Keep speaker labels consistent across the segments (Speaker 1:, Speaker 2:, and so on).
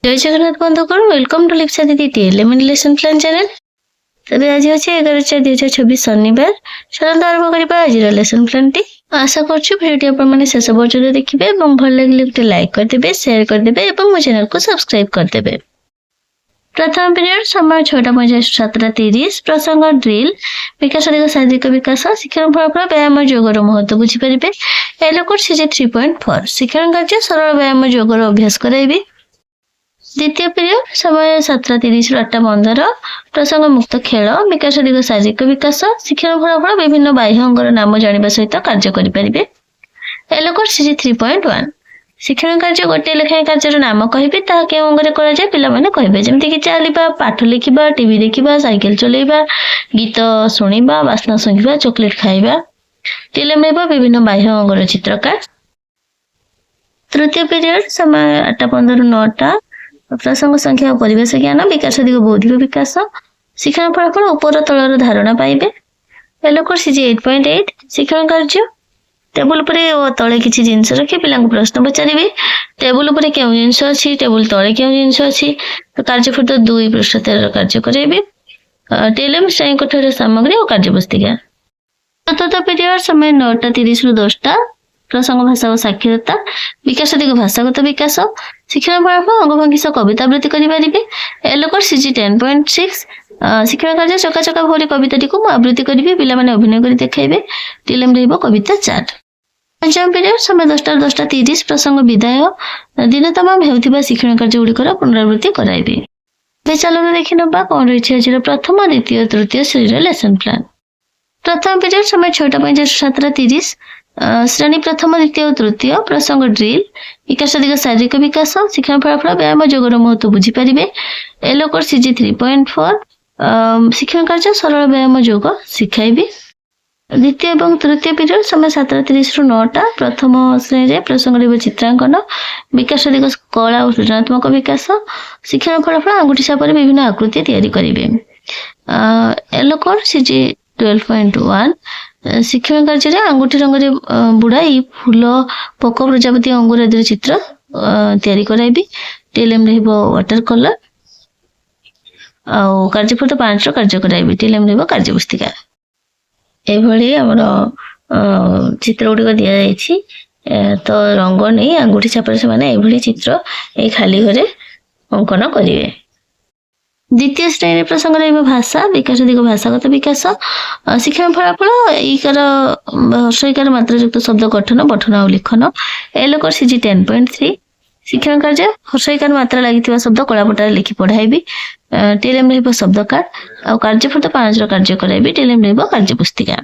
Speaker 1: जय जगन्नाथ बंधुगण welcome to Lipsa दीदी टीएलएम लेसन प्लान चैनल। तबे आज होचे 11/4/2026 शनिवार। चलନ୍ତୁ आरंभ କରିବା ଆଜିର लेसन प्लान टी। आशा करछु भिडियोटी आपण माने शेष पर्यंत देखिबे ଏବଂ ଭଲ ଲାଗିଲେ ଗୋଟେ लाइक କରିଦେବେ शेयर କରିଦେବେ ଏବଂ ମୋ चैनल को सब्सक्राइब କରିଦେବେ। प्रथम पीरियड समय 6:50 7:30 प्रसंग ड्रिल विकास अधिक शारीरिक विकास शिक्षण फलाफल व्यायाम योगर महत्व बुझी परिबे। एलोकोड सीजे 3.4 शिक्षण कार्य सरल व्यायाम योगर अभ्यास कराइबे। द्वितीय पीरियड समय 7:30 8:15 प्रसंग मुक्त खेल विकास अधिक शारीरिक विकास शिक्षण फलाफल विभिन्न बाह्य अंगर नाम जानिबा सहित कार्य करि परिबे। एलोकोड सीजे 3.1 शिक्षण कार्य गोटे लेखाएं कार्यर नाम कहिबे ता के अंगरे करा जाय पिला माने कहिबे जेमति कि चालिबा पाठ लिखिबा टीवी देखिबा साइकिल चलेबा गीत सुनिबा वासना सुंघिबा चॉकलेट खाइबा टिलेमेबा विभिन्न बाह्य अंगर चित्रकार। तृतीय पीरियड समय 8:15 9टा प्रसंग संख्या और परिवेश ज्ञान विकास अधिक बौद्धिक विकास शिक्षण फलाफल ऊपर तलर धारणा पाइबे। एलोकोड सीजे 8.8 शिक्षण कार्य टेबुल पर तले किसी जिनस रखी पिला प्रश्न पचारे टेबुल पर क्यों जिनस अच्छी टेबुल तले क्यों जिनस अच्छी तो कार्यफुट 2 पृष्ठ 13 कार्य करेबे। टीएलएम श्रेणी कक्षार सामग्री और कार्यपुस्तिका। चतुर्थ पीरियड समय 9:30 ରୁ 10ଟା प्रसंग भाषा और साक्षरता विकास अधिक भाषागत विकास शिक्षण फलाफल अंगभंगी सह कविता आवृत्ति करिपारिबे। एलोकोड सीजी 10.6 शिक्षण कार्य चका चका भोरी कविताटी को आवृत्ति करिबे पिला माने अभिनय करि देखाइबे। टीएलएम रहइबो कविता चार्ट। पंचम पीरियड समय 10टा ରୁ 10:30 प्रसंग विदाय दिन तमाम हेउथिबा शिक्षण कार्य गुडिकर पुनरावृत्ति कराइबे। बे चलो देखि नबा कोन रहिछि आजिर प्रथम द्वितीय तृतीय श्रेणी लेसन प्लान। प्रथम पीरियड समय 6:50 7:30 श्रेणी प्रथम द्वितीय और तृतीय प्रसंग ड्रिल विकास अधिक शारीरिक विकास शिक्षण फलाफल व्यायाम योगर महत्व बुझी परिबे। एलोकोड सीजी 3.4 शिक्षण कार्य सरल व्यायाम योग शिखाइबे। द्वितीय और तृतीय पीरियड समय 7:30 ରୁ 9ଟା प्रथम श्रेणी प्रसंग चित्रांकन विकास अधिक कला और सृजनात्मक विकास शिक्षण फलाफल आंगुठी छापर विभिन्न आकृति तैयारी करिबे। एलोकोड सीजी 12.1 शिक्षण कार्य आंगुठी रंग बुड़ाई फूल पक प्रजापति अंगुर आदि चित्र तैयारी कराइबे। टीएलएम रहइबो वाटर कलर आ कार्यफुट 5 रो कार्य कराइबे। टीएलएम रहइबो कार्यपुस्तिका। एभली हमर चित्र गुडी को दिया जायछि तो रंग नै आंगुठी छापर से माने एभली चित्र ए खाली घरे अंकन करिवे। द्वितीय श्रेणी प्रसंग रहिबो भाषा विकास अधिक भाषागत विकास शिक्षण फलाफल इकार हर्षइकार मात्रा युक्त शब्द गठन पठन और लिखन। एलोकोड सीजी 10.3 शिक्षण कार्य हर्षइकार मात्रा लागिथिबा शब्द कलापटारे लिखि पढाइबे। टीएलएम रहइबो शब्द कार्ड और कार्यफुट 5 रो कार्य कराइबे। टीएलएम रहइबो कार्यपुस्तिका।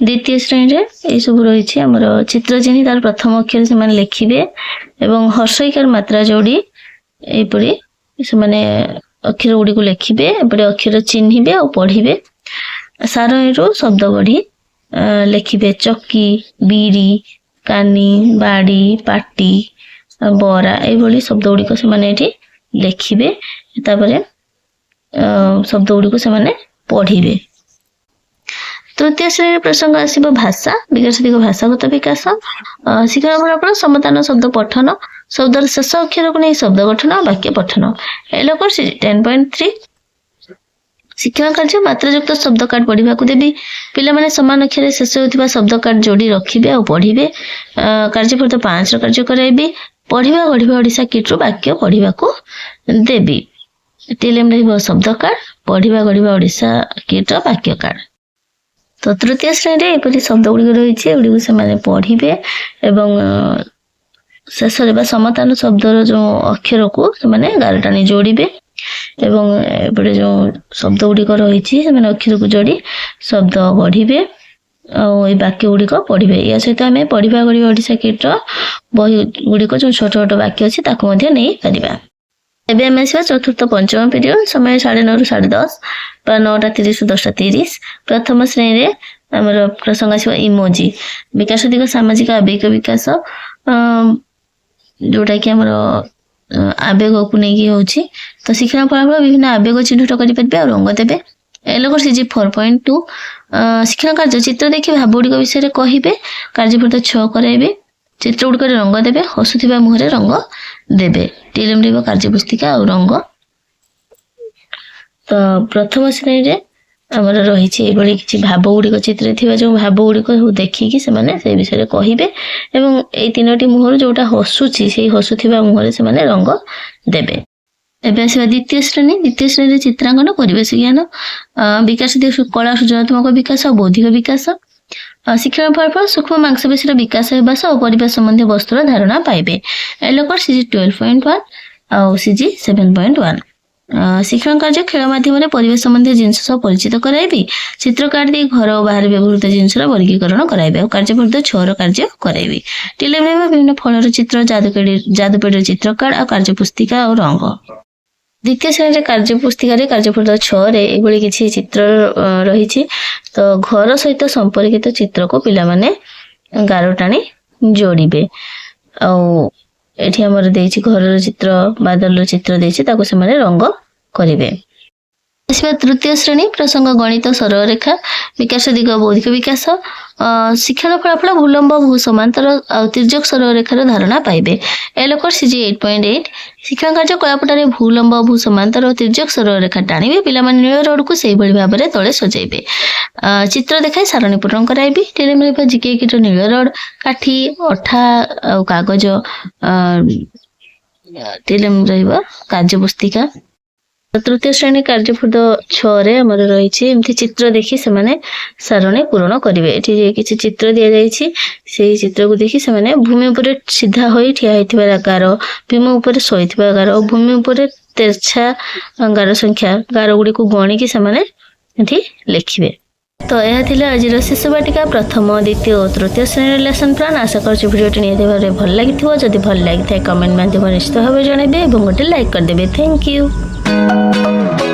Speaker 1: द्वितीय श्रेणी रे ए सब रहिछि हमर चित्र जेनि तार प्रथम अक्षर से माने लिखिबे एवं हर्षइकार मात्रा जोड़ी एपरि से माने अक्षर गुडी को लिखिबे एपरि अक्षर चिन्हिबे और पढ़िबे। सारणीरो शब्द गढ़ी लिखिबे चक्की बीरी कानी बाड़ी पाटी बरा एभली शब्द गुडी को से माने एठी लिखिबे तापरे शब्द गुडी को से माने पढ़िबे। तृतीय श्रेणी प्रसंग आसीबो भाषा विकास अधिक भाषागत विकास शिक्षण फलाफल समतान शब्द पठन शब्दर शेष अक्षर को नहीं शब्द गठन वाक्य पठन। एलोकोड 10.3 शिक्षण कार्य मात्रा युक्त शब्द कार्ड पढ़ा को देवी पिला माने समान अक्षर शेष होतिबा शब्द कार्ड जोड़ी रखिबे और पढ़िबे। कार्यफुट 5 रो कार्य कराइबे। पढ़िबा गढ़िबा ओडिसा किट रो वाक्य पढ़िबा को देवी। टीएलएम रहइबो शब्द कार्ड पढ़िबा गढ़िबा ओडिसा किट रो वाक्य कार्ड। तो तृतीय श्रेणी रे एपरि शब्द गुडी रहिछि एगुडी से माने पढ़िबे एवं शेष रे समतान शब्दर जो अक्षर को से माने गारटानी जोड़िबे एवं एपरे जो शब्द गुडी को रहिछि से माने अक्षर को जोड़ी शब्द गढ़िबे और ए वाक्य गुडी को पढ़िबे। या सहित हमें पढ़िबा गढ़िबा ओडिसा किट रो बही गुडी को जो छोट छोट वाक्य अछि ताको मध्ये नै परिबा। एबे हम आसीबा चतुर्थ पंचम पीरियड समय 9:30 ରୁ 10:30 बा 9:30 ରୁ 10:30 प्रथम श्रेणी रे हमर प्रसंग आसीबा इमोजी विकास अधिक सामाजिक आवेग विकास जोटा कि हमर आवेग को नहीं होछि तो शिक्षण फलाफल विभिन्न आवेग चिन्हित करि परबे और रंग देबे। एलोकोड सीजी 4.2 शिक्षण कार्य चित्र देखि भावुड़ी विषय रे कहिबे कार्यफुट 6 कराइबे। ଚିତ୍ର ଗୁଡ଼ିକରେ ରଙ୍ଗ ଦେବେ, ହସୁଥିବା ମୁହଁରେ ରଙ୍ଗ ଦେବେ। ଟିଏଲ୍ଏମ୍ ରହିବ କାର୍ଯ୍ୟପୁସ୍ତିକା ଆଉ ରଙ୍ଗ। ତ ପ୍ରଥମ ଶ୍ରେଣୀରେ ଆମର ରହିଛି ଏଭଳି କିଛି ଭାବ ଗୁଡ଼ିକ ଚିତ୍ରରେ ଥିବା ଯେଉଁ ଭାବ ଗୁଡ଼ିକ ଦେଖିକି ସେମାନେ ସେଇ ବିଷୟରେ କହିବେ ଏବଂ ଏଇ ତିନୋଟି ମୁହଁରୁ ଯୋଉଟା ହସୁଛି ସେଇ ହସୁଥିବା ମୁହଁରେ ସେମାନେ ରଙ୍ଗ ଦେବେ। ଏବେ ଆସିବା ଦ୍ୱିତୀୟ ଶ୍ରେଣୀ। ଦ୍ୱିତୀୟ ଶ୍ରେଣୀରେ ଚିତ୍ରାଙ୍କନ, ପରିବେଶ ଜ୍ଞାନ, ବିକାଶ କଳା ସୃଜନାତ୍ମକ ବିକାଶ ଆଉ ବୌଦ୍ଧିକ ବିକାଶ। ଶିକ୍ଷଣ ଫଳାଫଳ ସୂକ୍ଷ୍ମ ମାଂସପେଶୀର ବିକାଶ ହେବା ସହ ପରିବେଶ ସମ୍ବନ୍ଧୀୟ ବସ୍ତୁର ଧାରଣା ପାଇବେ। ଏଲୋକର CG 12.1 ଆଉ CG 7.1। ଶିକ୍ଷଣ କାର୍ଯ୍ୟ ଖେଳ ମାଧ୍ୟମରେ ପରିବେଶ ସମ୍ବନ୍ଧୀୟ ଜିନିଷ ସହ ପରିଚିତ କରାଇବି। ଚିତ୍ର କାର୍ଡ ଦେଇ ଘର ଓ ବାହାରେ ବ୍ୟବହୃତ ଜିନିଷର ବର୍ଗୀକରଣ କରାଇବେ ଆଉ କାର୍ଯ୍ୟପଦ୍ଧ 6ର କାର୍ଯ୍ୟ କରାଇବି। ଟିଏଲ୍ଏମ୍ ରହିବ ବିଭିନ୍ନ ଫଳର ଚିତ୍ର, ଯାଦୁପେଡ଼ିର ଚିତ୍ର କାର୍ଡ ଆଉ କାର୍ଯ୍ୟପୁସ୍ତିକା ଆଉ ରଙ୍ଗ। ଦ୍ୱିତୀୟ ଶ୍ରେଣୀରେ କାର୍ଯ୍ୟପୁସ୍ତିକାରେ କାର୍ଯ୍ୟପଦ୍ଧ 6ରେ ଏଭଳି କିଛି ଚିତ୍ର ରହିଛି। ତ ଘର ସହିତ ସମ୍ପର୍କିତ ଚିତ୍ରକୁ ପିଲାମାନେ ଗାର ଟାଣି ଯୋଡ଼ିବେ। ଆଉ ଏଠି ଆମର ଦେଇଛି ଘରର ଚିତ୍ର, ବାଦଲର ଚିତ୍ର ଦେଇଛି, ତାକୁ ସେମାନେ ରଙ୍ଗ କରିବେ। ଆସିବା ତୃତୀୟ ଶ୍ରେଣୀ। ପ୍ରସଙ୍ଗ ଗଣିତ, ସରଳରେଖା, ବିକାଶ ଦିଗ, ବୌଦ୍ଧିକ ବିକାଶ। ଶିକ୍ଷଣ ଫଳାଫଳ ଭୂଲମ୍ବ, ଭୂ ସମାନ୍ତର ଆଉ ତିର୍ଯ୍ୟକ ସରଳରେଖାର ଧାରଣା ପାଇବେ। ଏଲୋକର CG 8.8। ଶିକ୍ଷଣ କାର୍ଯ୍ୟ କଳାପଟାରେ ଭୂଲମ୍ବ, ଭୂ ସମାନ୍ତର ଓ ତିର୍ଯ୍ୟକ ସରଳରେଖା ଟାଣିବେ। ପିଲାମାନେ ନୀଳ ରଡ୍କୁ ସେଇଭଳି ଭାବରେ ତଳେ ସଜାଇବେ। ଚିତ୍ର ଦେଖାଇ ସାରଣୀ ପୂରଣ କରାଇବି। ଟିଏଲ୍ଏମ୍ ରହିବ GK କିଟ୍ର ନୀଳ ରଡ୍, କାଠି, ଅଠା ଆଉ କାଗଜ। ଟିଏଲ୍ଏମ୍ ରହିବ କାର୍ଯ୍ୟପୁସ୍ତିକା। ତୃତୀୟ ଶ୍ରେଣୀ କାର୍ଯ୍ୟପଦ୍ଧ 6ରେ ଆମର ରହିଛି ଏମିତି ଚିତ୍ର ଦେଖି ସେମାନେ ସାରଣୀ ପୂରଣ କରିବେ। ଏଠି କିଛି ଚିତ୍ର ଦିଆଯାଇଛି, ସେଇ ଚିତ୍ରକୁ ଦେଖି ସେମାନେ ଭୂମି ଉପରେ ସିଧା ହୋଇ ଠିଆ ହୋଇଥିବା ଗାର, ଭୀମ ଉପରେ ଶୋଇଥିବା ଗାର ଓ ଭୂମି ଉପରେ ତେର୍ଛା ଗାର ସଂଖ୍ୟା, ଗାର ଗୁଡ଼ିକୁ ଗଣିକି ସେମାନେ ଏଠି ଲେଖିବେ। ତ ଏହା ଥିଲା ଆଜିର ଶିଶୁ ବାଟିକା ପ୍ରଥମ, ଦ୍ୱିତୀୟ ଓ ତୃତୀୟ ଶ୍ରେଣୀର ଲେସନ୍ ପ୍ଲାନ୍। ଆଶା କରୁଛି ଭିଡ଼ିଓଟି ନିହାତି ଭାବରେ ଭଲ ଲାଗିଥିବ। ଯଦି ଭଲ ଲାଗିଥାଏ କମେଣ୍ଟ ମାଧ୍ୟମରେ ନିଶ୍ଚିତ ଭାବରେ ଜଣାଇବେ ଏବଂ ଗୋଟେ ଲାଇକ୍ କରିଦେବେ। Thank you.